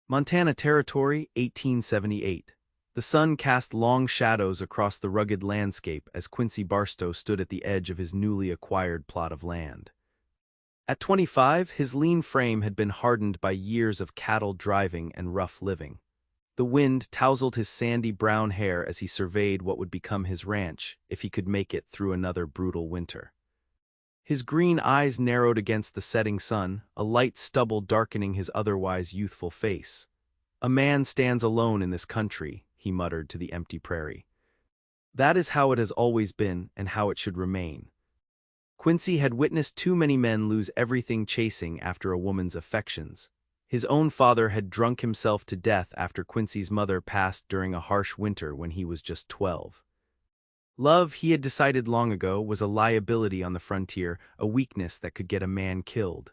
Montana Territory, 1878. The sun cast long shadows across the rugged landscape as Quincy Barstow stood at the edge of his newly acquired plot of land. At 25, his lean frame had been hardened by years of cattle driving and rough living. The wind tousled his sandy brown hair as he surveyed what would become his ranch if he could make it through another brutal winter. His green eyes narrowed against the setting sun, a light stubble darkening his otherwise youthful face. "A man stands alone in this country," he muttered to the empty prairie. "That is how it has always been and how it should remain." Quincy had witnessed too many men lose everything chasing after a woman's affections. His own father had drunk himself to death after Quincy's mother passed during a harsh winter when he was just 12. Love, he had decided long ago, was a liability on the frontier, a weakness that could get a man killed.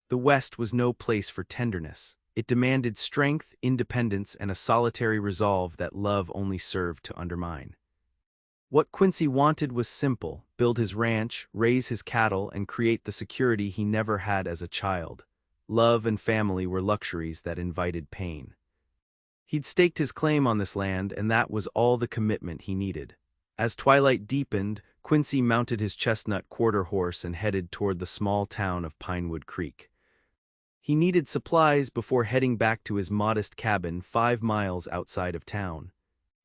The West was no place for tenderness. It demanded strength, independence, and a solitary resolve that love only served to undermine. What Quincy wanted was simple: build his ranch, raise his cattle, and create the security he never had as a child. Love and family were luxuries that invited pain. He'd staked his claim on this land, and that was all the commitment he needed. As twilight deepened, Quincy mounted his chestnut quarter horse and headed toward the small town of Pinewood Creek. He needed supplies before heading back to his modest cabin 5 miles outside of town.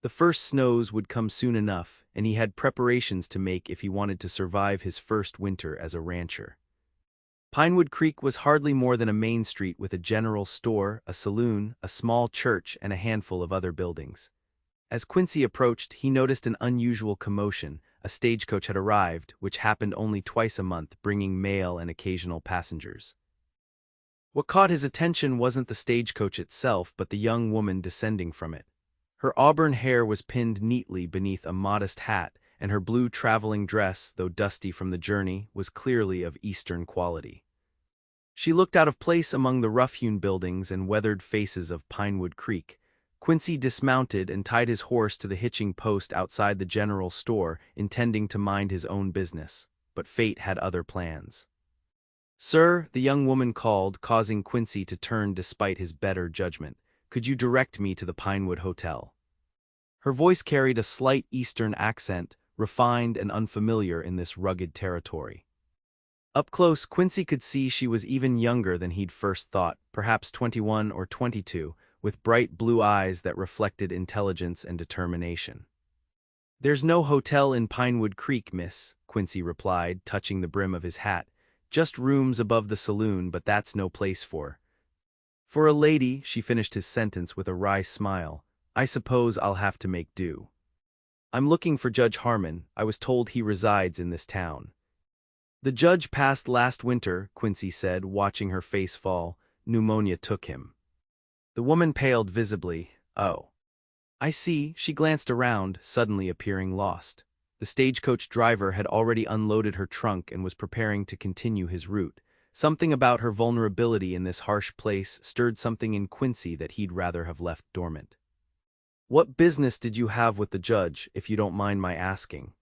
The first snows would come soon enough, and he had preparations to make if he wanted to survive his first winter as a rancher. Pinewood Creek was hardly more than a main street with a general store, a saloon, a small church, and a handful of other buildings. As Quincy approached, he noticed an unusual commotion. A stagecoach had arrived, which happened only twice a month, bringing mail and occasional passengers. What caught his attention wasn't the stagecoach itself, but the young woman descending from it. Her auburn hair was pinned neatly beneath a modest hat, and her blue traveling dress, though dusty from the journey, was clearly of Eastern quality. She looked out of place among the rough-hewn buildings and weathered faces of Pinewood Creek. Quincy dismounted and tied his horse to the hitching post outside the general store, intending to mind his own business. But fate had other plans. "Sir," the young woman called, causing Quincy to turn despite his better judgment, "could you direct me to the Pinewood Hotel?" Her voice carried a slight Eastern accent, refined and unfamiliar in this rugged territory. Up close, Quincy could see she was even younger than he'd first thought, perhaps 21 or 22, with bright blue eyes that reflected intelligence and determination. "There's no hotel in Pinewood Creek, miss," Quincy replied, touching the brim of his hat. "Just rooms above the saloon, but that's no place for a lady." She finished his sentence with a wry smile. "I suppose I'll have to make do. I'm looking for Judge Harmon. I was told he resides in this town." "The judge passed last winter," Quincy said, watching her face fall. "Pneumonia took him." The woman paled visibly. "Oh, I see." She glanced around, suddenly appearing lost. The stagecoach driver had already unloaded her trunk and was preparing to continue his route. Something about her vulnerability in this harsh place stirred something in Quincy that he'd rather have left dormant. "What business did you have with the judge, if you don't mind my asking?"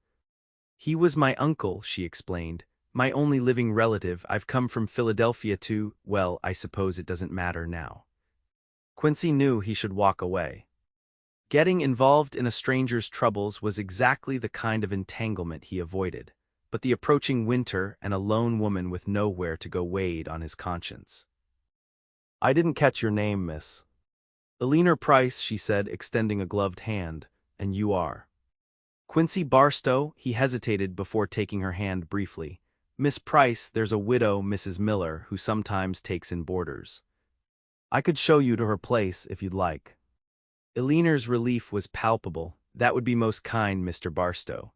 "He was my uncle," she explained. "My only living relative. I've come from Philadelphia to, well, I suppose it doesn't matter now." Quincy knew he should walk away. Getting involved in a stranger's troubles was exactly the kind of entanglement he avoided, but the approaching winter and a lone woman with nowhere to go weighed on his conscience. "I didn't catch your name, miss." "Eleanor Price," she said, extending a gloved hand. "And you are?" "Quincy Barstow." He hesitated before taking her hand briefly. "Miss Price, there's a widow, Mrs. Miller, who sometimes takes in boarders. I could show you to her place if you'd like." Eleanor's relief was palpable. "That would be most kind, Mr. Barstow."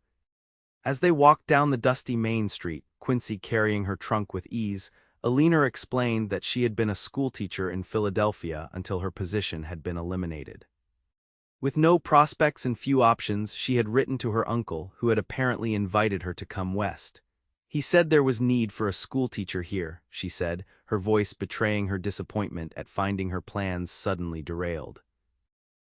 As they walked down the dusty main street, Quincy carrying her trunk with ease, Eleanor explained that she had been a schoolteacher in Philadelphia until her position had been eliminated. With no prospects and few options, she had written to her uncle, who had apparently invited her to come west. "He said there was need for a schoolteacher here," she said, her voice betraying her disappointment at finding her plans suddenly derailed.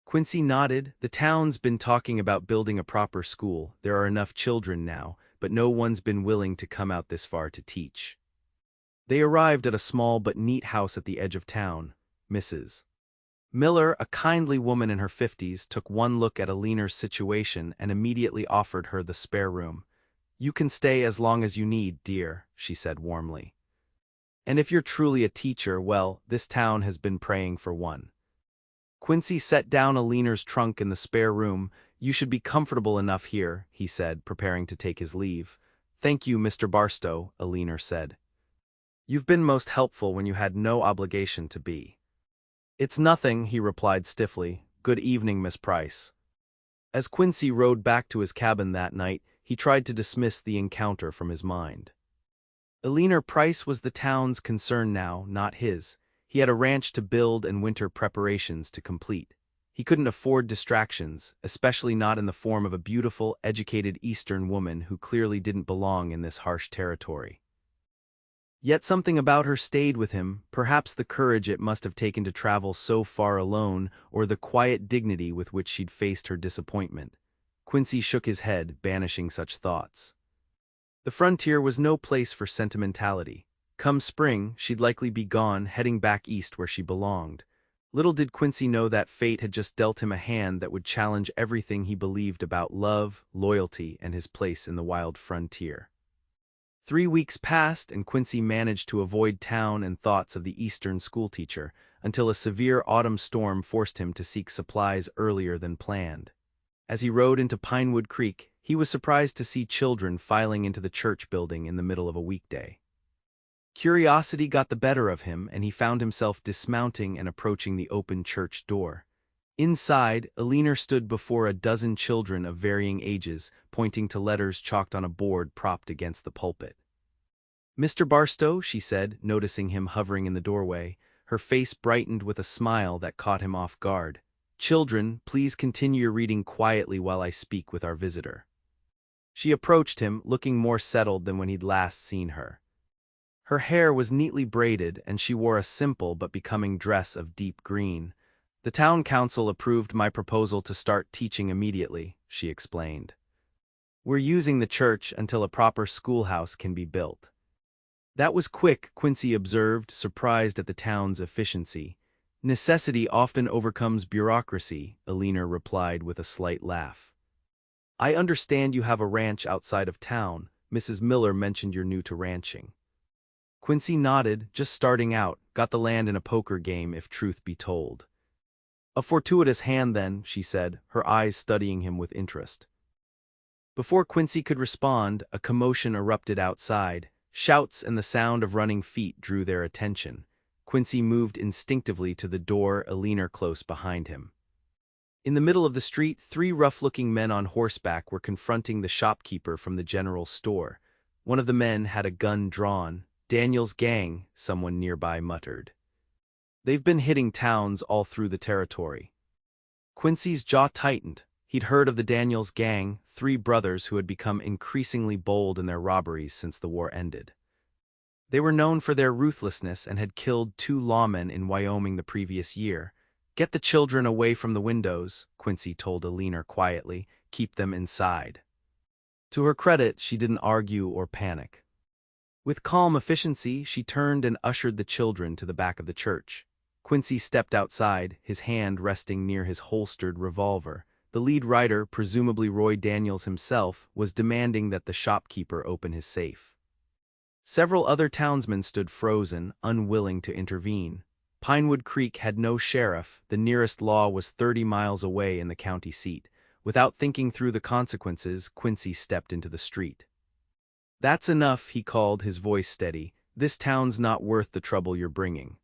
Quincy nodded. "The town's been talking about building a proper school. There are enough children now, but no one's been willing to come out this far to teach." They arrived at a small but neat house at the edge of town. Mrs. Miller, a kindly woman in her 50s, took one look at Eleanor's situation and immediately offered her the spare room. "You can stay as long as you need, dear," she said warmly. "And if you're truly a teacher, well, this town has been praying for one." Quincy set down Eleanor's trunk in the spare room. "You should be comfortable enough here," he said, preparing to take his leave. "Thank you, Mr. Barstow," Eleanor said. "You've been most helpful when you had no obligation to be." "It's nothing," he replied stiffly. "Good evening, Miss Price." As Quincy rode back to his cabin that night, he tried to dismiss the encounter from his mind. Eleanor Price was the town's concern now, not his. He had a ranch to build and winter preparations to complete. He couldn't afford distractions, especially not in the form of a beautiful, educated Eastern woman who clearly didn't belong in this harsh territory. Yet something about her stayed with him, perhaps the courage it must have taken to travel so far alone, or the quiet dignity with which she'd faced her disappointment. Quincy shook his head, banishing such thoughts. The frontier was no place for sentimentality. Come spring, she'd likely be gone, heading back east where she belonged. Little did Quincy know that fate had just dealt him a hand that would challenge everything he believed about love, loyalty, and his place in the wild frontier. 3 weeks passed, and Quincy managed to avoid town and thoughts of the Eastern schoolteacher, until a severe autumn storm forced him to seek supplies earlier than planned. As he rode into Pinewood Creek, he was surprised to see children filing into the church building in the middle of a weekday. Curiosity got the better of him, and he found himself dismounting and approaching the open church door. Inside, Eleanor stood before a dozen children of varying ages, pointing to letters chalked on a board propped against the pulpit. "Mr. Barstow," she said, noticing him hovering in the doorway. Her face brightened with a smile that caught him off guard. "Children, please continue your reading quietly while I speak with our visitor." She approached him, looking more settled than when he'd last seen her. Her hair was neatly braided, and she wore a simple but becoming dress of deep green. "The town council approved my proposal to start teaching immediately," she explained. "We're using the church until a proper schoolhouse can be built." That was quick, Quincy observed, surprised at the town's efficiency. "Necessity often overcomes bureaucracy," Eleanor replied with a slight laugh. "I understand you have a ranch outside of town. Mrs. Miller mentioned you're new to ranching." Quincy nodded. "Just starting out, got the land in a poker game, if truth be told." "A fortuitous hand then," she said, her eyes studying him with interest. Before Quincy could respond, a commotion erupted outside. Shouts and the sound of running feet drew their attention. Quincy moved instinctively to the door, Eleanor close behind him. In the middle of the street, 3 rough-looking men on horseback were confronting the shopkeeper from the general store. One of the men had a gun drawn. "Daniel's gang," someone nearby muttered. "They've been hitting towns all through the territory." Quincy's jaw tightened. He'd heard of the Daniels gang, 3 brothers who had become increasingly bold in their robberies since the war ended. They were known for their ruthlessness and had killed 2 lawmen in Wyoming the previous year. "Get the children away from the windows," Quincy told Eleanor quietly. "Keep them inside." To her credit, she didn't argue or panic. With calm efficiency, she turned and ushered the children to the back of the church. Quincy stepped outside, his hand resting near his holstered revolver. The lead rider, presumably Roy Daniels himself, was demanding that the shopkeeper open his safe. Several other townsmen stood frozen, unwilling to intervene. Pinewood Creek had no sheriff. The nearest law was 30 miles away in the county seat. Without thinking through the consequences, Quincy stepped into the street. "That's enough," he called, his voice steady. "This town's not worth the trouble you're bringing."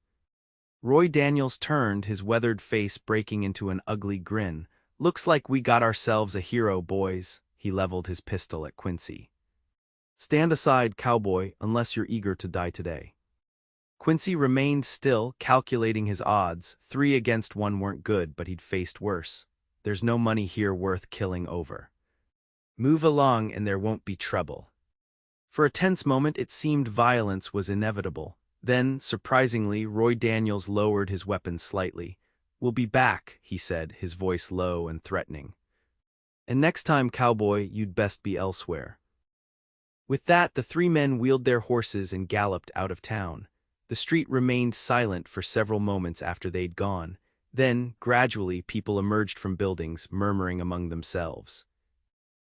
Roy Daniels turned, his weathered face breaking into an ugly grin. "Looks like we got ourselves a hero, boys." He leveled his pistol at Quincy. "Stand aside, Cowboy, unless you're eager to die today." Quincy remained still, calculating his odds. 3 against 1 weren't good, but he'd faced worse. "There's no money here worth killing over. Move along and there won't be trouble." For a tense moment it seemed violence was inevitable. Then, surprisingly, Roy Daniels lowered his weapon slightly. "We'll be back," he said, his voice low and threatening. "And next time, Cowboy, you'd best be elsewhere." With that, the 3 men wheeled their horses and galloped out of town. The street remained silent for several moments after they'd gone. Then, gradually, people emerged from buildings, murmuring among themselves.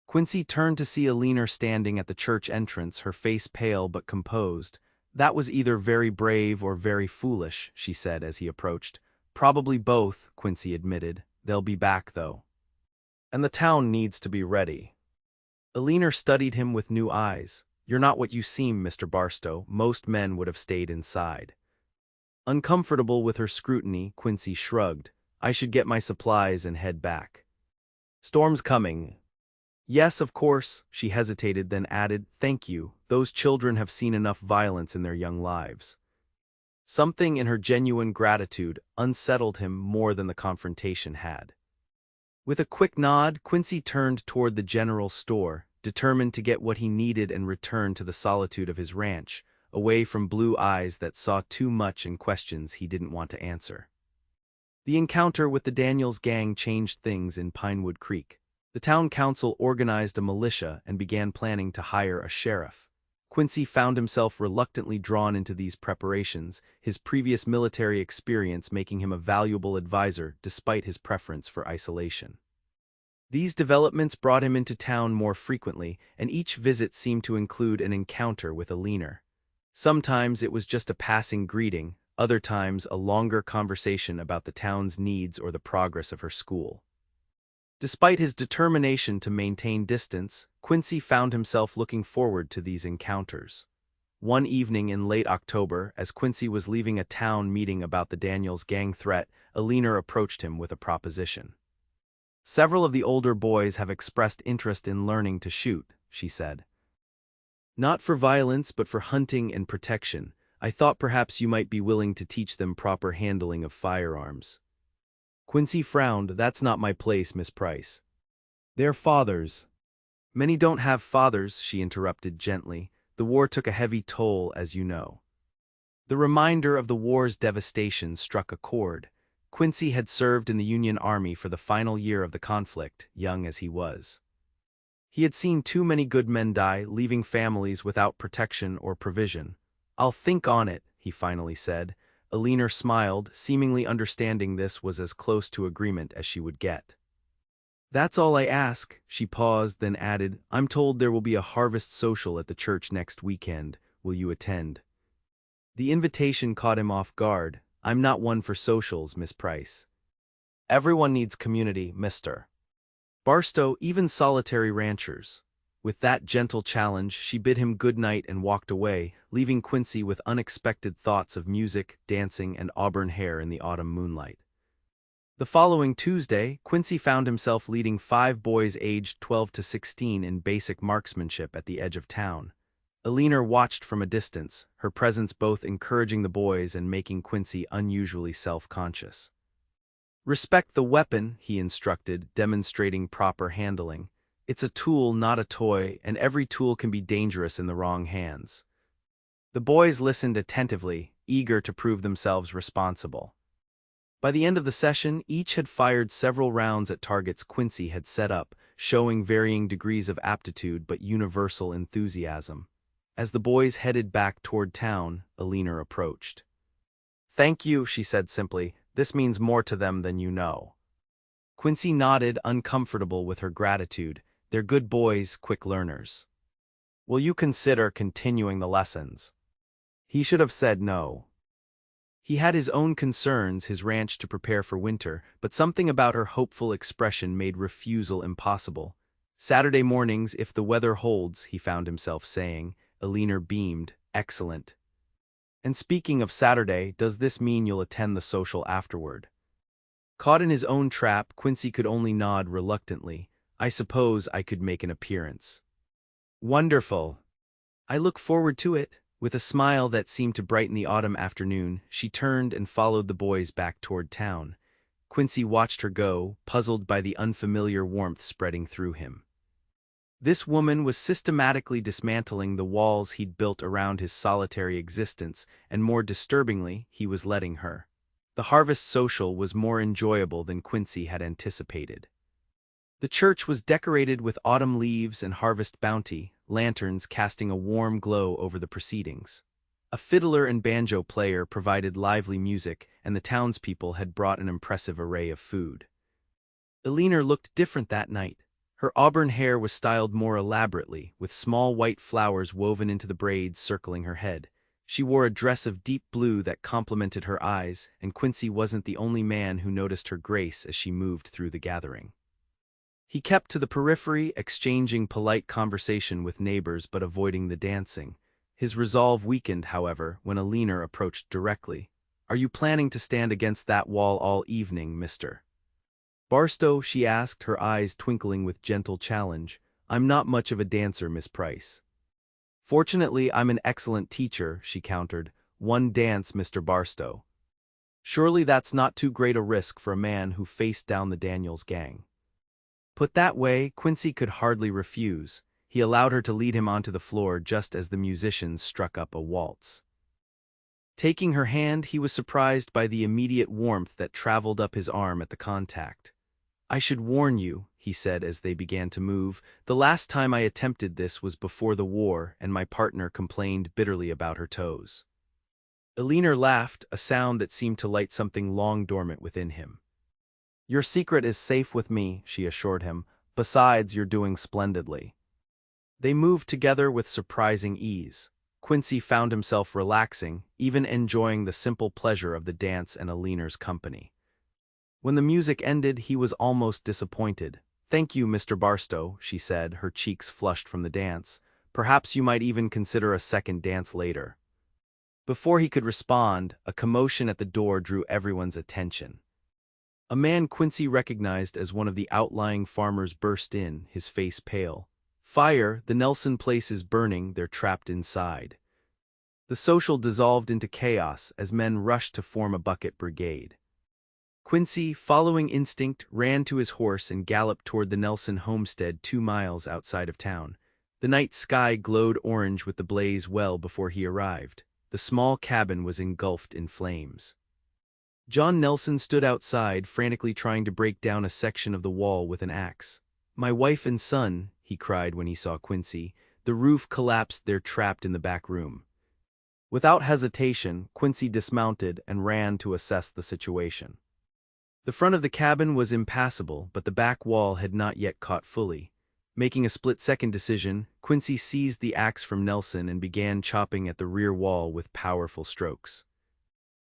Quincy turned to see Eleanor standing at the church entrance, her face pale but composed. "That was either very brave or very foolish," she said as he approached. "Probably both," Quincy admitted. "They'll be back, though. And the town needs to be ready." Eleanor studied him with new eyes. "You're not what you seem, Mr. Barstow. Most men would have stayed inside." Uncomfortable with her scrutiny, Quincy shrugged. "I should get my supplies and head back." "Storm's coming." "Yes, of course," she hesitated, then added, "Thank you. Those children have seen enough violence in their young lives." Something in her genuine gratitude unsettled him more than the confrontation had. With a quick nod, Quincy turned toward the general store, determined to get what he needed and return to the solitude of his ranch, away from blue eyes that saw too much and questions he didn't want to answer. The encounter with the Daniels gang changed things in Pinewood Creek. The town council organized a militia and began planning to hire a sheriff. Quincy found himself reluctantly drawn into these preparations, his previous military experience making him a valuable advisor despite his preference for isolation. These developments brought him into town more frequently, and each visit seemed to include an encounter with Eleanor. Sometimes it was just a passing greeting, other times a longer conversation about the town's needs or the progress of her school. Despite his determination to maintain distance, Quincy found himself looking forward to these encounters. One evening in late October, as Quincy was leaving a town meeting about the Daniels gang threat, Eleanor approached him with a proposition. "Several of the older boys have expressed interest in learning to shoot," she said. "Not for violence but for hunting and protection. I thought perhaps you might be willing to teach them proper handling of firearms." Quincy frowned. "That's not my place, Miss Price. They're fathers." "Many don't have fathers," she interrupted gently. "The war took a heavy toll, as you know." The reminder of the war's devastation struck a chord. Quincy had served in the Union Army for the final year of the conflict, young as he was. He had seen too many good men die, leaving families without protection or provision. "I'll think on it," he finally said. Eleanor smiled, seemingly understanding this was as close to agreement as she would get. "That's all I ask." She paused, then added, "I'm told there will be a harvest social at the church next weekend. Will you attend?" The invitation caught him off guard. "I'm not one for socials, Miss Price. Everyone needs community, Mr. Barstow, even solitary ranchers." With that gentle challenge, she bid him good night and walked away, leaving Quincy with unexpected thoughts of music, dancing, and auburn hair in the autumn moonlight. The following Tuesday, Quincy found himself leading 5 boys aged 12 to 16 in basic marksmanship at the edge of town. Eleanor watched from a distance, her presence both encouraging the boys and making Quincy unusually self-conscious. "Respect the weapon," he instructed, demonstrating proper handling. "It's a tool, not a toy, and every tool can be dangerous in the wrong hands." The boys listened attentively, eager to prove themselves responsible. By the end of the session, each had fired several rounds at targets Quincy had set up, showing varying degrees of aptitude but universal enthusiasm. As the boys headed back toward town, Eleanor approached. "Thank you," she said simply. "This means more to them than you know." Quincy nodded, uncomfortable with her gratitude. "They're good boys, quick learners. Will you consider continuing the lessons?" He should have said no. He had his own concerns, his ranch to prepare for winter, but something about her hopeful expression made refusal impossible. "Saturday mornings, if the weather holds," he found himself saying. Eleanor beamed. "Excellent. And speaking of Saturday, does this mean you'll attend the social afterward?" Caught in his own trap, Quincy could only nod reluctantly. "I suppose I could make an appearance." "Wonderful. I look forward to it." With a smile that seemed to brighten the autumn afternoon, she turned and followed the boys back toward town. Quincy watched her go, puzzled by the unfamiliar warmth spreading through him. This woman was systematically dismantling the walls he'd built around his solitary existence, and more disturbingly, he was letting her. The harvest social was more enjoyable than Quincy had anticipated. The church was decorated with autumn leaves and harvest bounty, lanterns casting a warm glow over the proceedings. A fiddler and banjo player provided lively music, and the townspeople had brought an impressive array of food. Eleanor looked different that night. Her auburn hair was styled more elaborately, with small white flowers woven into the braids circling her head. She wore a dress of deep blue that complemented her eyes, and Quincy wasn't the only man who noticed her grace as she moved through the gathering. He kept to the periphery, exchanging polite conversation with neighbors but avoiding the dancing. His resolve weakened, however, when Eleanor approached directly. "Are you planning to stand against that wall all evening, Mr. Barstow?" she asked, her eyes twinkling with gentle challenge. "I'm not much of a dancer, Miss Price." "Fortunately, I'm an excellent teacher," she countered. "One dance, Mr. Barstow." Surely that's not too great a risk for a man who faced down the Daniels gang. Put that way, Quincy could hardly refuse. He allowed her to lead him onto the floor just as the musicians struck up a waltz. Taking her hand, he was surprised by the immediate warmth that traveled up his arm at the contact. "I should warn you," he said as they began to move, "the last time I attempted this was before the war, and my partner complained bitterly about her toes." Eleanor laughed, a sound that seemed to light something long dormant within him. "Your secret is safe with me," she assured him. "Besides, you're doing splendidly." They moved together with surprising ease. Quincy found himself relaxing, even enjoying the simple pleasure of the dance and Eleanor's company. When the music ended, he was almost disappointed. "Thank you, Mr. Barstow," she said, her cheeks flushed from the dance. "Perhaps you might even consider a second dance later." Before he could respond, a commotion at the door drew everyone's attention. A man Quincy recognized as one of the outlying farmers burst in, his face pale. "Fire, the Nelson place is burning, they're trapped inside." The social dissolved into chaos as men rushed to form a bucket brigade. Quincy, following instinct, ran to his horse and galloped toward the Nelson homestead 2 miles outside of town. The night sky glowed orange with the blaze well before he arrived. The small cabin was engulfed in flames. John Nelson stood outside, frantically trying to break down a section of the wall with an axe. "My wife and son," he cried when he saw Quincy. "The roof collapsed, they're trapped in the back room." Without hesitation, Quincy dismounted and ran to assess the situation. The front of the cabin was impassable, but the back wall had not yet caught fully. Making a split-second decision, Quincy seized the axe from Nelson and began chopping at the rear wall with powerful strokes.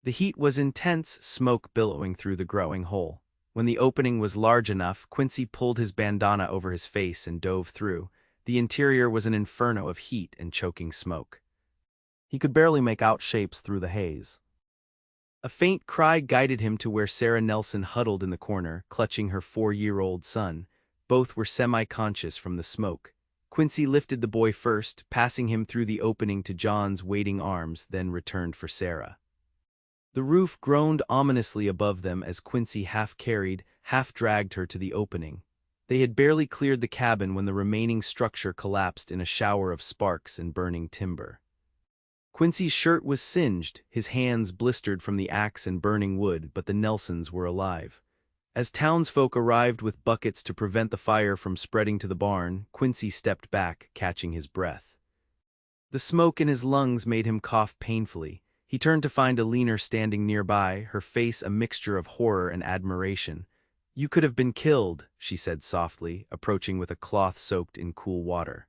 The heat was intense, smoke billowing through the growing hole. When the opening was large enough, Quincy pulled his bandana over his face and dove through. The interior was an inferno of heat and choking smoke. He could barely make out shapes through the haze. A faint cry guided him to where Sarah Nelson huddled in the corner, clutching her 4-year-old son. Both were semi-conscious from the smoke. Quincy lifted the boy first, passing him through the opening to John's waiting arms, then returned for Sarah. The roof groaned ominously above them as Quincy half-carried, half-dragged her to the opening. They had barely cleared the cabin when the remaining structure collapsed in a shower of sparks and burning timber. Quincy's shirt was singed, his hands blistered from the axe and burning wood, but the Nelsons were alive. As townsfolk arrived with buckets to prevent the fire from spreading to the barn, Quincy stepped back, catching his breath. The smoke in his lungs made him cough painfully. He turned to find Eleanor standing nearby, her face a mixture of horror and admiration. "You could have been killed," she said softly, approaching with a cloth soaked in cool water.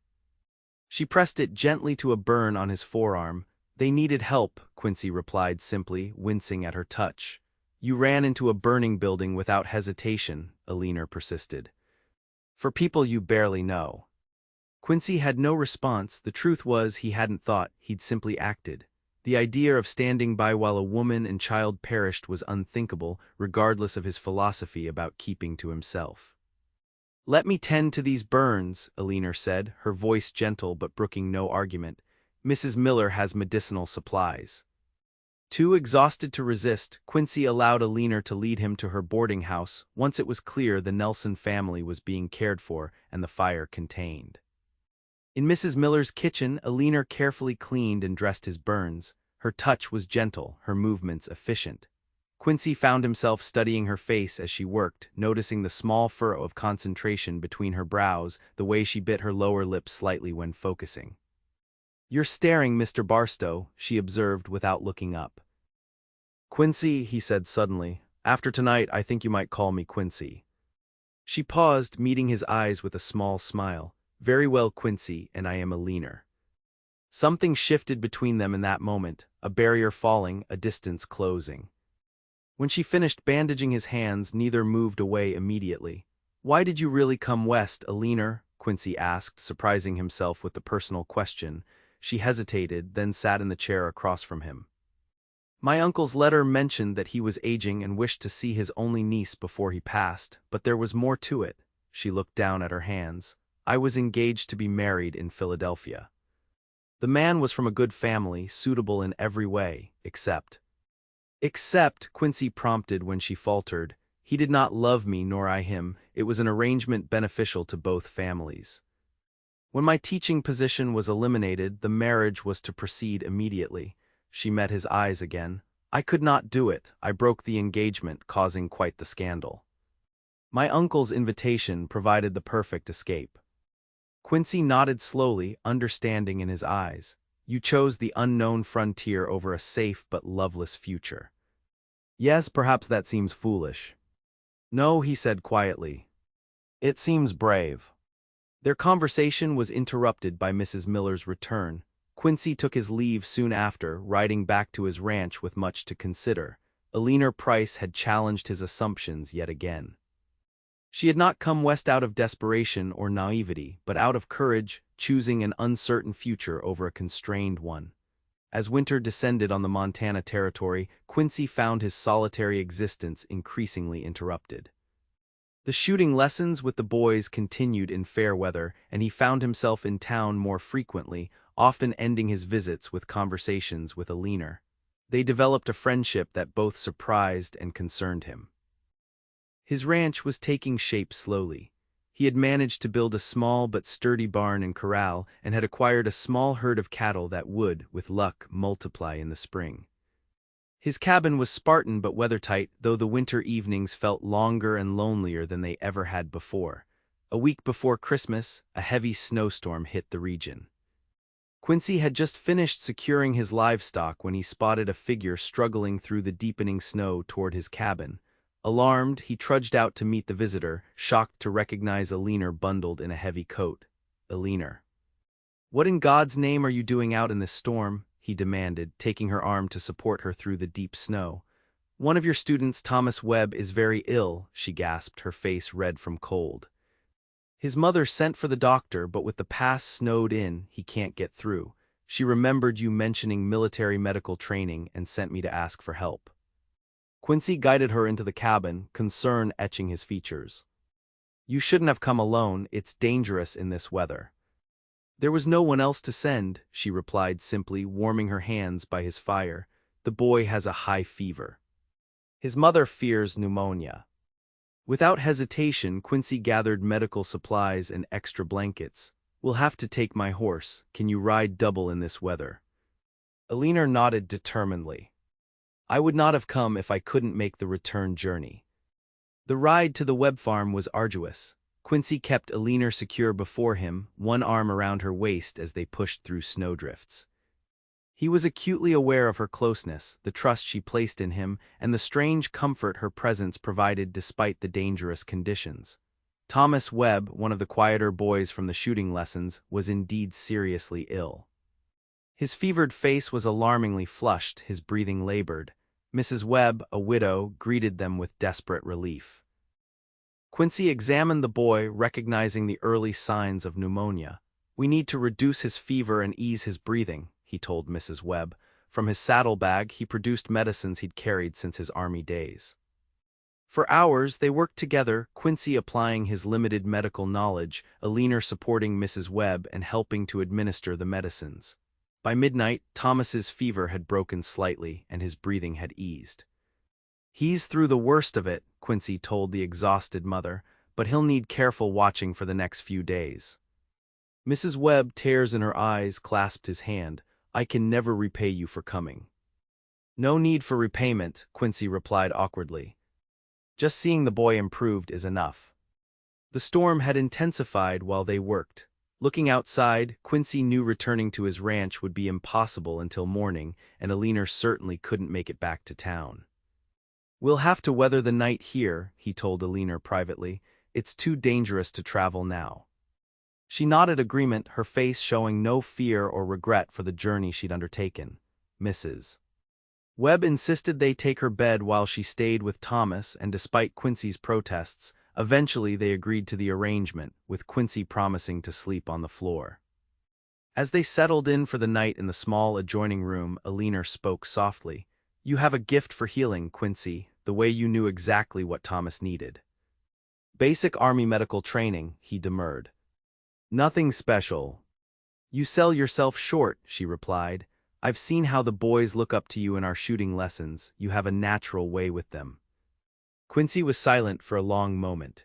She pressed it gently to a burn on his forearm. "They needed help," Quincy replied simply, wincing at her touch. "You ran into a burning building without hesitation," Eleanor persisted. "For people you barely know." Quincy had no response. The truth was he hadn't thought, he'd simply acted. The idea of standing by while a woman and child perished was unthinkable, regardless of his philosophy about keeping to himself. "Let me tend to these burns," Eleanor said, her voice gentle but brooking no argument. "Mrs. Miller has medicinal supplies." Too exhausted to resist, Quincy allowed Eleanor to lead him to her boarding house once it was clear the Nelson family was being cared for and the fire contained. In Mrs. Miller's kitchen, Eleanor carefully cleaned and dressed his burns. Her touch was gentle, her movements efficient. Quincy found himself studying her face as she worked, noticing the small furrow of concentration between her brows, the way she bit her lower lip slightly when focusing. "You're staring, Mr. Barstow," she observed without looking up. "Quincy," he said suddenly, "after tonight I think you might call me Quincy." She paused, meeting his eyes with a small smile. "Very well, Quincy, and I am Eleanor." Something shifted between them in that moment, a barrier falling, a distance closing. When she finished bandaging his hands, neither moved away immediately. "Why did you really come west, Eleanor?" Quincy asked, surprising himself with the personal question. She hesitated, then sat in the chair across from him. "My uncle's letter mentioned that he was aging and wished to see his only niece before he passed, but there was more to it." She looked down at her hands. "I was engaged to be married in Philadelphia. The man was from a good family, suitable in every way, except, Quincy prompted when she faltered. "He did not love me nor I him. It was an arrangement beneficial to both families. When my teaching position was eliminated, the marriage was to proceed immediately." She met his eyes again. "I could not do it. I broke the engagement, causing quite the scandal. My uncle's invitation provided the perfect escape." Quincy nodded slowly, understanding in his eyes. "You chose the unknown frontier over a safe but loveless future." "Yes, perhaps that seems foolish." "No," he said quietly. "It seems brave." Their conversation was interrupted by Mrs. Miller's return. Quincy took his leave soon after, riding back to his ranch with much to consider. Eleanor Price had challenged his assumptions yet again. She had not come west out of desperation or naivety, but out of courage, choosing an uncertain future over a constrained one. As winter descended on the Montana territory, Quincy found his solitary existence increasingly interrupted. The shooting lessons with the boys continued in fair weather, and he found himself in town more frequently, often ending his visits with conversations with Eleanor. They developed a friendship that both surprised and concerned him. His ranch was taking shape slowly. He had managed to build a small but sturdy barn and corral, and had acquired a small herd of cattle that would, with luck, multiply in the spring. His cabin was Spartan but weathertight, though the winter evenings felt longer and lonelier than they ever had before. A week before Christmas, a heavy snowstorm hit the region. Quincy had just finished securing his livestock when he spotted a figure struggling through the deepening snow toward his cabin. Alarmed, he trudged out to meet the visitor, shocked to recognize Eleanor bundled in a heavy coat. "Eleanor, what in God's name are you doing out in this storm?" he demanded, taking her arm to support her through the deep snow. "One of your students, Thomas Webb, is very ill," she gasped, her face red from cold. "His mother sent for the doctor, but with the pass snowed in, he can't get through. She remembered you mentioning military medical training and sent me to ask for help." Quincy guided her into the cabin, concern etching his features. "You shouldn't have come alone. It's dangerous in this weather." "There was no one else to send," she replied simply, warming her hands by his fire. "The boy has a high fever. His mother fears pneumonia." Without hesitation, Quincy gathered medical supplies and extra blankets. "We'll have to take my horse. Can you ride double in this weather?" Eleanor nodded determinedly. "I would not have come if I couldn't make the return journey." The ride to the Webb farm was arduous. Quincy kept Eleanor secure before him, one arm around her waist as they pushed through snowdrifts. He was acutely aware of her closeness, the trust she placed in him, and the strange comfort her presence provided despite the dangerous conditions. Thomas Webb, one of the quieter boys from the shooting lessons, was indeed seriously ill. His fevered face was alarmingly flushed, his breathing labored. Mrs. Webb, a widow, greeted them with desperate relief. Quincy examined the boy, recognizing the early signs of pneumonia. "We need to reduce his fever and ease his breathing," he told Mrs. Webb. From his saddlebag, he produced medicines he'd carried since his army days. For hours, they worked together, Quincy applying his limited medical knowledge, Eleanor supporting Mrs. Webb and helping to administer the medicines. By midnight, Thomas's fever had broken slightly, and his breathing had eased. "He's through the worst of it," Quincy told the exhausted mother, "but he'll need careful watching for the next few days." Mrs. Webb, tears in her eyes, clasped his hand. "I can never repay you for coming." "No need for repayment," Quincy replied awkwardly. "Just seeing the boy improved is enough." The storm had intensified while they worked. Looking outside, Quincy knew returning to his ranch would be impossible until morning, and Eleanor certainly couldn't make it back to town. "We'll have to weather the night here," he told Eleanor privately. "It's too dangerous to travel now." She nodded agreement, her face showing no fear or regret for the journey she'd undertaken. Mrs. Webb insisted they take her bed while she stayed with Thomas, and despite Quincy's protests, eventually they agreed to the arrangement, with Quincy promising to sleep on the floor. As they settled in for the night in the small adjoining room, Eleanor spoke softly. "You have a gift for healing, Quincy, the way you knew exactly what Thomas needed." "Basic Army medical training," he demurred. "Nothing special." "You sell yourself short," she replied. "I've seen how the boys look up to you in our shooting lessons. You have a natural way with them." Quincy was silent for a long moment.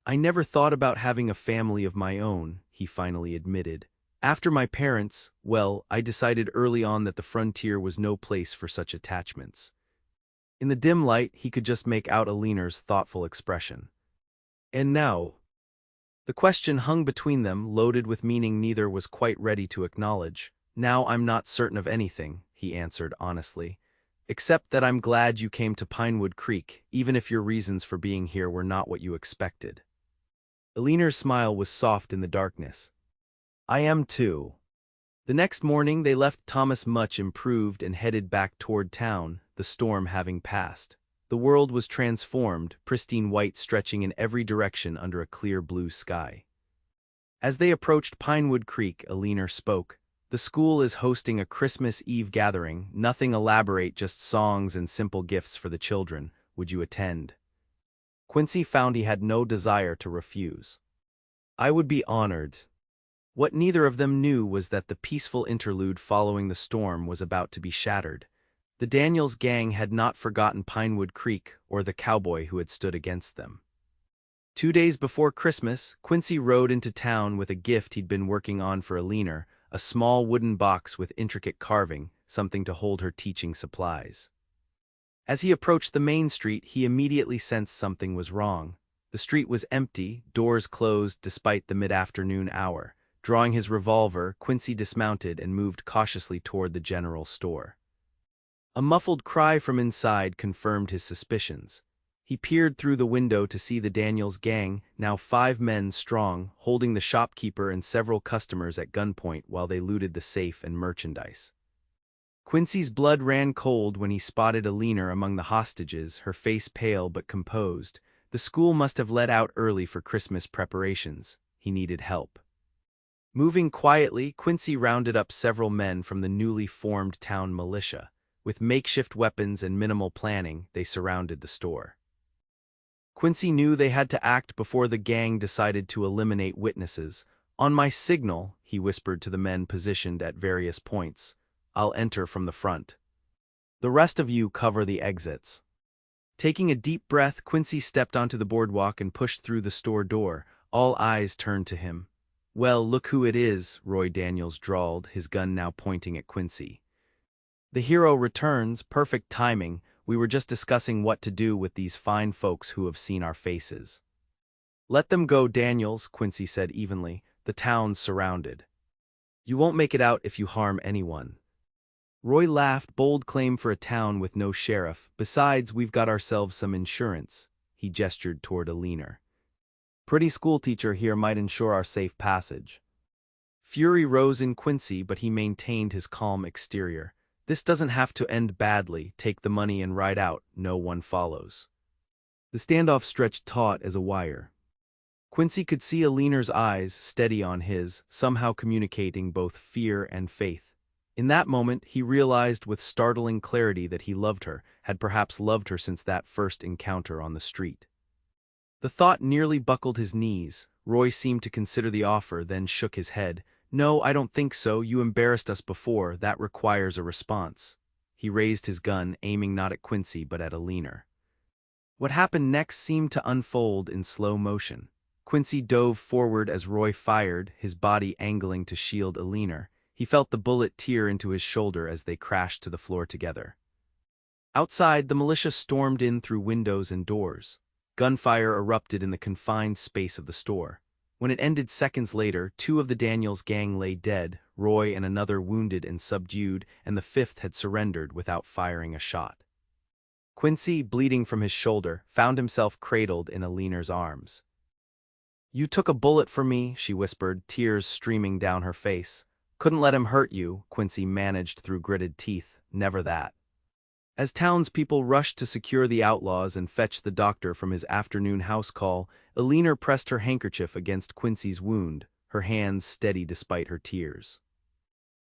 "I never thought about having a family of my own," he finally admitted. "After my parents, well, I decided early on that the frontier was no place for such attachments." In the dim light, he could just make out Eleanor's thoughtful expression. "And now?" The question hung between them, loaded with meaning neither was quite ready to acknowledge. "Now I'm not certain of anything," he answered honestly. "Except that I'm glad you came to Pinewood Creek, even if your reasons for being here were not what you expected." Eleanor's smile was soft in the darkness. "I am too." The next morning they left Thomas much improved and headed back toward town, the storm having passed. The world was transformed, pristine white stretching in every direction under a clear blue sky. As they approached Pinewood Creek, Eleanor spoke. "The school is hosting a Christmas Eve gathering, nothing elaborate, just songs and simple gifts for the children. Would you attend?" Quincy found he had no desire to refuse. "I would be honored." What neither of them knew was that the peaceful interlude following the storm was about to be shattered. The Daniels gang had not forgotten Pinewood Creek or the cowboy who had stood against them. 2 days before Christmas, Quincy rode into town with a gift he'd been working on for Eleanor, a small wooden box with intricate carving, something to hold her teaching supplies. As he approached the main street, he immediately sensed something was wrong. The street was empty, doors closed despite the mid-afternoon hour. Drawing his revolver, Quincy dismounted and moved cautiously toward the general store. A muffled cry from inside confirmed his suspicions. He peered through the window to see the Daniels gang, now 5 men strong, holding the shopkeeper and several customers at gunpoint while they looted the safe and merchandise. Quincy's blood ran cold when he spotted Eleanor among the hostages, her face pale but composed. The school must have let out early for Christmas preparations. He needed help. Moving quietly, Quincy rounded up several men from the newly formed town militia. With makeshift weapons and minimal planning, they surrounded the store. Quincy knew they had to act before the gang decided to eliminate witnesses. "On my signal," he whispered to the men positioned at various points, "I'll enter from the front. The rest of you cover the exits." Taking a deep breath, Quincy stepped onto the boardwalk and pushed through the store door. All eyes turned to him. "Well, look who it is," Roy Daniels drawled, his gun now pointing at Quincy. "The hero returns, perfect timing. We were just discussing what to do with these fine folks who have seen our faces." "Let them go, Daniels," Quincy said evenly. "The town's surrounded. You won't make it out if you harm anyone." Roy laughed. "Bold claim for a town with no sheriff. Besides, we've got ourselves some insurance." He gestured toward Eleanor. "Pretty schoolteacher here might ensure our safe passage." Fury rose in Quincy, but he maintained his calm exterior. "This doesn't have to end badly. Take the money and ride out. No one follows." The standoff stretched taut as a wire. Quincy could see Eleanor's eyes, steady on his, somehow communicating both fear and faith. In that moment, he realized with startling clarity that he loved her, had perhaps loved her since that first encounter on the street. The thought nearly buckled his knees. Roy seemed to consider the offer, then shook his head. "No, I don't think so. You embarrassed us before. That requires a response." He raised his gun, aiming not at Quincy but at Eleanor. What happened next seemed to unfold in slow motion. Quincy dove forward as Roy fired, his body angling to shield Eleanor. He felt the bullet tear into his shoulder as they crashed to the floor together. Outside, the militia stormed in through windows and doors. Gunfire erupted in the confined space of the store. When it ended seconds later, two of the Daniels gang lay dead, Roy and another wounded and subdued, and the fifth had surrendered without firing a shot. Quincy, bleeding from his shoulder, found himself cradled in Eleanor's arms. "You took a bullet for me," she whispered, tears streaming down her face. "Couldn't let him hurt you," Quincy managed through gritted teeth. "Never that." As townspeople rushed to secure the outlaws and fetch the doctor from his afternoon house call, Eleanor pressed her handkerchief against Quincy's wound, her hands steady despite her tears.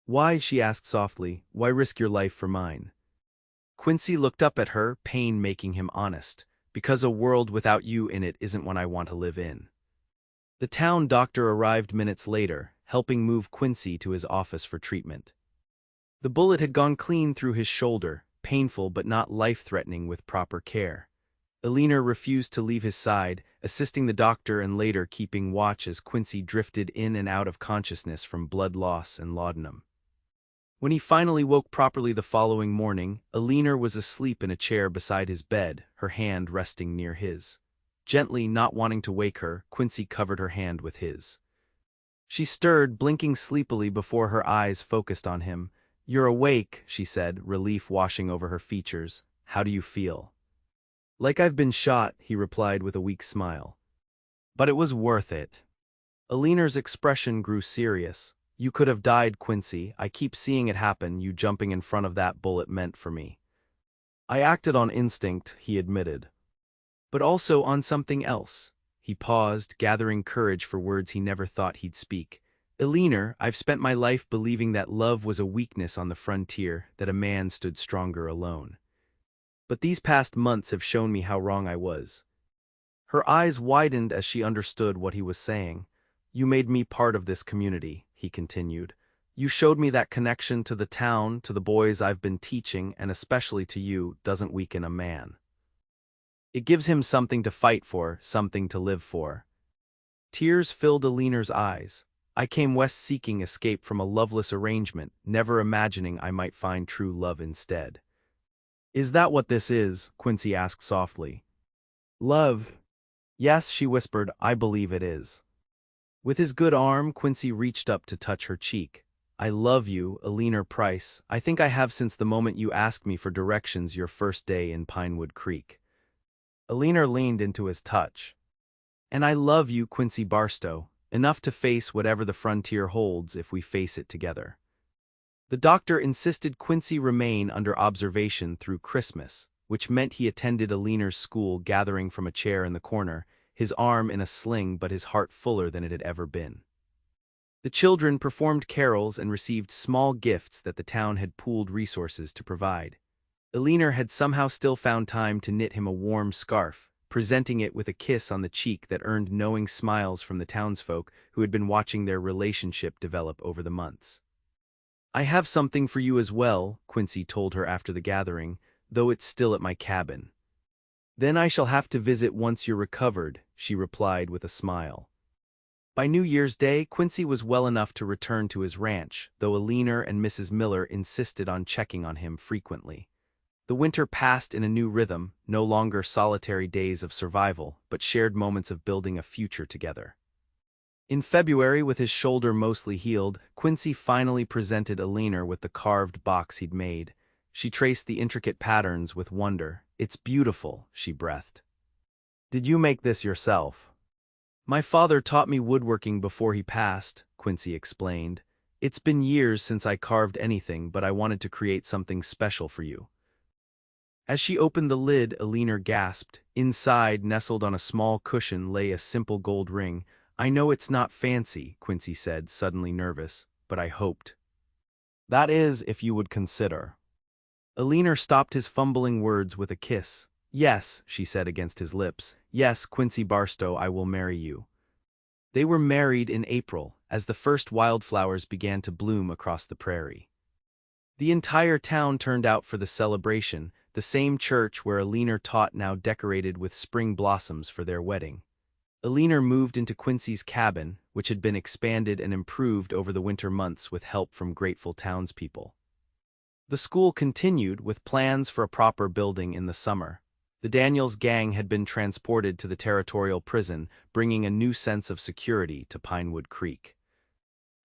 "Why?" she asked softly. "Why risk your life for mine?" Quincy looked up at her, pain making him honest. "Because a world without you in it isn't one I want to live in." The town doctor arrived minutes later, helping move Quincy to his office for treatment. The bullet had gone clean through his shoulder, painful but not life-threatening with proper care. Eleanor refused to leave his side, assisting the doctor and later keeping watch as Quincy drifted in and out of consciousness from blood loss and laudanum. When he finally woke properly the following morning, Eleanor was asleep in a chair beside his bed, her hand resting near his. Gently, not wanting to wake her, Quincy covered her hand with his. She stirred, blinking sleepily before her eyes focused on him. "You're awake," she said, relief washing over her features. "How do you feel?" "Like I've been shot," he replied with a weak smile. "But it was worth it." Eleanor's expression grew serious. "You could have died, Quincy. I keep seeing it happen. You jumping in front of that bullet meant for me." "I acted on instinct," he admitted. "But also on something else." He paused, gathering courage for words he never thought he'd speak. "Eleanor, I've spent my life believing that love was a weakness on the frontier, that a man stood stronger alone. But these past months have shown me how wrong I was." Her eyes widened as she understood what he was saying. "You made me part of this community," he continued. "You showed me that connection to the town, to the boys I've been teaching, and especially to you, doesn't weaken a man. It gives him something to fight for, something to live for." Tears filled Eleanor's eyes. "I came west seeking escape from a loveless arrangement, never imagining I might find true love instead." "Is that what this is?" Quincy asked softly. "Love?" "Yes," she whispered, "I believe it is." With his good arm, Quincy reached up to touch her cheek. "I love you, Eleanor Price. I think I have since the moment you asked me for directions your first day in Pinewood Creek." Eleanor leaned into his touch. "And I love you, Quincy Barstow, enough to face whatever the frontier holds if we face it together." The doctor insisted Quincy remain under observation through Christmas, which meant he attended Eleanor's school gathering from a chair in the corner, his arm in a sling but his heart fuller than it had ever been. The children performed carols and received small gifts that the town had pooled resources to provide. Eleanor had somehow still found time to knit him a warm scarf, presenting it with a kiss on the cheek that earned knowing smiles from the townsfolk who had been watching their relationship develop over the months. "I have something for you as well," Quincy told her after the gathering, "though it's still at my cabin." "Then I shall have to visit once you're recovered," she replied with a smile. By New Year's Day, Quincy was well enough to return to his ranch, though Eleanor and Mrs. Miller insisted on checking on him frequently. The winter passed in a new rhythm, no longer solitary days of survival, but shared moments of building a future together. In February, with his shoulder mostly healed, Quincy finally presented Eleanor with the carved box he'd made. She traced the intricate patterns with wonder. "It's beautiful," she breathed. "Did you make this yourself?" "My father taught me woodworking before he passed," Quincy explained. "It's been years since I carved anything, but I wanted to create something special for you." As she opened the lid, Eleanor gasped. Inside, nestled on a small cushion, lay a simple gold ring. "I know it's not fancy," Quincy said, suddenly nervous, "but I hoped." "That is, if you would consider." Eleanor stopped his fumbling words with a kiss. "Yes," she said against his lips. "Yes, Quincy Barstow, I will marry you." They were married in April, as the first wildflowers began to bloom across the prairie. The entire town turned out for the celebration, the same church where Eleanor taught now decorated with spring blossoms for their wedding. Eleanor moved into Quincy's cabin, which had been expanded and improved over the winter months with help from grateful townspeople. The school continued with plans for a proper building in the summer. The Daniels gang had been transported to the territorial prison, bringing a new sense of security to Pinewood Creek.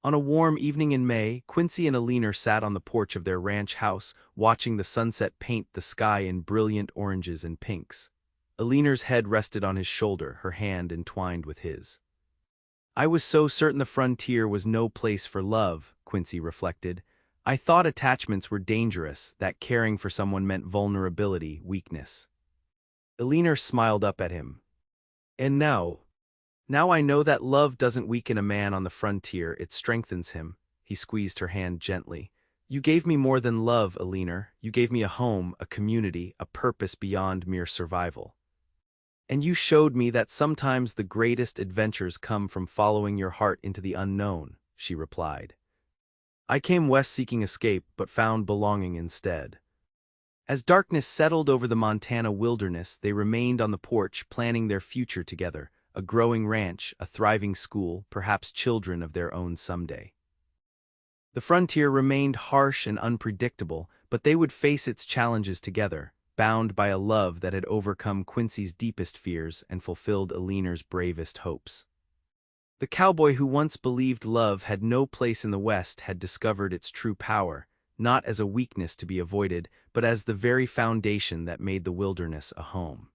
On a warm evening in May, Quincy and Eleanor sat on the porch of their ranch house, watching the sunset paint the sky in brilliant oranges and pinks. Eleanor's head rested on his shoulder, her hand entwined with his. "I was so certain the frontier was no place for love," Quincy reflected. "I thought attachments were dangerous, that caring for someone meant vulnerability, weakness." Eleanor smiled up at him. "And now I know that love doesn't weaken a man on the frontier, it strengthens him." He squeezed her hand gently. "You gave me more than love, Eleanor. You gave me a home, a community, a purpose beyond mere survival. And you showed me that sometimes the greatest adventures come from following your heart into the unknown," she replied. "I came west seeking escape, but found belonging instead." As darkness settled over the Montana wilderness, they remained on the porch, planning their future together, a growing ranch, a thriving school, perhaps children of their own someday. The frontier remained harsh and unpredictable, but they would face its challenges together, bound by a love that had overcome Quincy's deepest fears and fulfilled Eleanor's bravest hopes. The cowboy who once believed love had no place in the West had discovered its true power, not as a weakness to be avoided, but as the very foundation that made the wilderness a home.